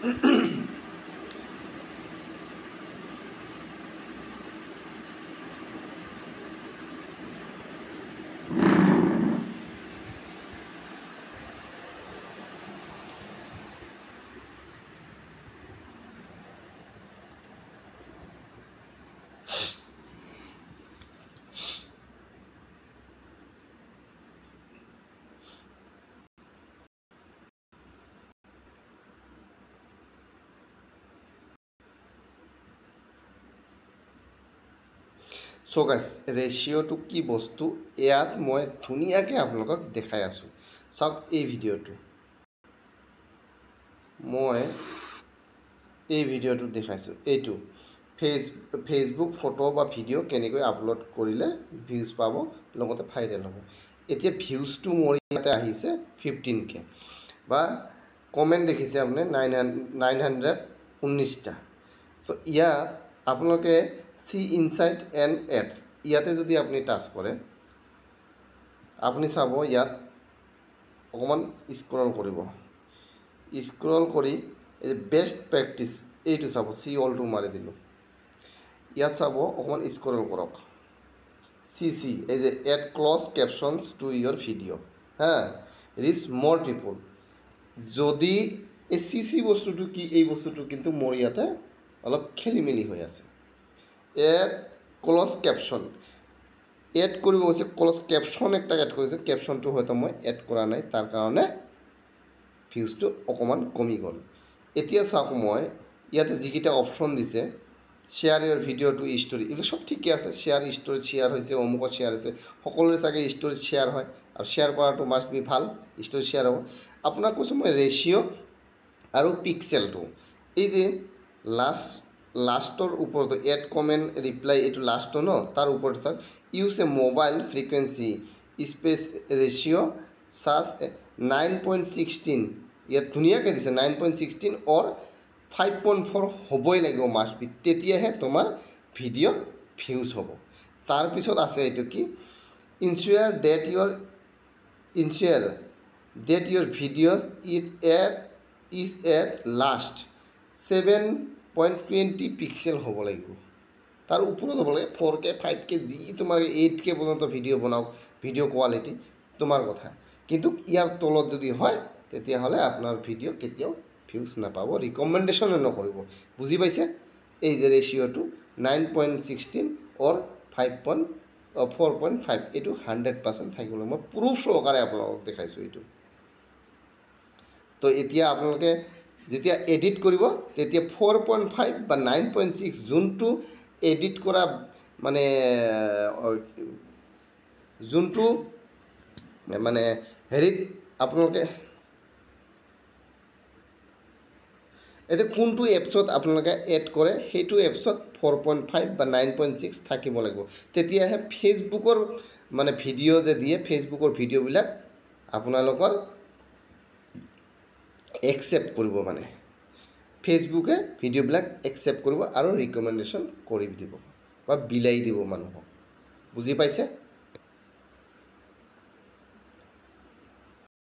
So guys ৰেচিঅ'টো কি বস্তু ইয়াত মই ধুনীয়াকৈ আপোনালোকক দেখাই আছোঁ। চাওক এই ভিডিঅ'টো মই দেখাইছোঁ। এইটো ফেচবুক ফটো বা ভিডিঅ' কেনেকৈ আপলোড কৰিলে ভিউজ পাব লগতে ভাইৰেল হ'ব। এতিয়া ভিউজটো মোৰ ইয়াতে আহিছে 15K বা কমেণ্ট দেখিছে আপুনি 919টা। চ' ইয়াত আপোনালোকে চি ইনচাইট এণ্ড এডছ ইয়াতে যদি আপুনি টাচ কৰে আপুনি চাব ইয়াত অকণমান স্ক্ৰল কৰিব। স্ক্ৰল কৰি এই বেষ্ট প্ৰেক্টিছ এইটো চাব, চি অলটো মাৰি দিলোঁ। ইয়াত চাব অকণমান স্ক্ৰল কৰক। চি এই যে add closed captions to your video' হা ৰিচ মোৰ পিপল। যদি এই চি বস্তুটো কি, এই বস্তুটো কিন্তু মোৰ ইয়াতে অলপ খেলি মেলি হৈ আছে। এড ক্লজ কেপশ্যন এড কৰিব গৈছে, ক্লজ কেপশ্যন একটা এড কৰিছে, কেপশ্যনটো হয়তো মই এড কৰা নাই, তাৰ কাৰণে ভিউজটো অকণমান কমি গ'ল। এতিয়া চাওক মই ইয়াতে যিকেইটা অপশ্যন দিছে, share your video' to story, এইবিলাক চব ঠিকে আছে। শ্বেয়াৰ ষ্টৰিত শ্বেয়াৰ হৈছে, অমুকত শ্বেয়াৰ হৈছে, সকলোৰে চাগে ষ্টৰিত শ্বেয়াৰ হয় আৰু শ্বেয়াৰ কৰাটো মাষ্ট বি ভাল, ষ্টৰিত শ্বেয়াৰ হ'ব। আপোনাক কৈছোঁ মই ৰেচিঅ' আৰু পিক্সেলটো, এই যে লাষ্টৰ ওপৰত এড কমেণ্ট ৰিপ্লাই এইটো লাষ্টৰ ন, তাৰ ওপৰত চাওক use a mobile frequency space ratio' charge 9.16, ইয়াত ধুনীয়াকৈ দিছে 9.16 অৰ 5.4 হ'বই লাগিব মাষ্ট বি, তেতিয়াহে তোমাৰ ভিডিঅ' ভিউজ হ'ব। তাৰপিছত আছে এইটো কি ensure that your videos is at last 7.20 pixel হ'ব লাগিব। তাৰ ওপৰত হ'ব লাগে 4K 5K যি তোমাৰ 8K পৰ্যন্ত ভিডিঅ' বনাওক, ভিডিঅ' কোৱালিটি তোমাৰ কথা। কিন্তু ইয়াৰ তলত যদি হয় তেতিয়াহ'লে আপোনাৰ ভিডিঅ' কেতিয়াও ভিউজ নাপাব, ৰিকমেণ্ডেশ্যনে নকৰিব। বুজি পাইছে? এই যে ৰেচিঅ'টো 9.16 অৰ 4.5 এইটো 100% থাকিব। মই প্ৰুফ সহকাৰে আপোনালোকক দেখাইছোঁ এইটো। তো এতিয়া আপোনালোকে যেতিয়া এডিট কৰিব তেতিয়া 4.5 বা 9.6 যোনটো এডিট কৰা মানে যোনটো মানে হেৰিত আপোনালোকে এতিয়া কোনটো এপছত আপোনালোকে এড কৰে সেইটো এপছত 4.5 বা 9.6 থাকিব লাগিব, তেতিয়াহে ফেচবুকৰ মানে ভিডিঅ' যে দিয়ে ফেচবুকৰ ভিডিঅ'বিলাক আপোনালোকৰ একচেপ্ট কৰিব, মানে ফেচবুকে ভিডিঅ'বিলাক একচেপ্ট কৰিব আৰু ৰিকমেণ্ডেশ্যন কৰি দিব বা বিলাই দিব মানুহক। বুজি পাইছে?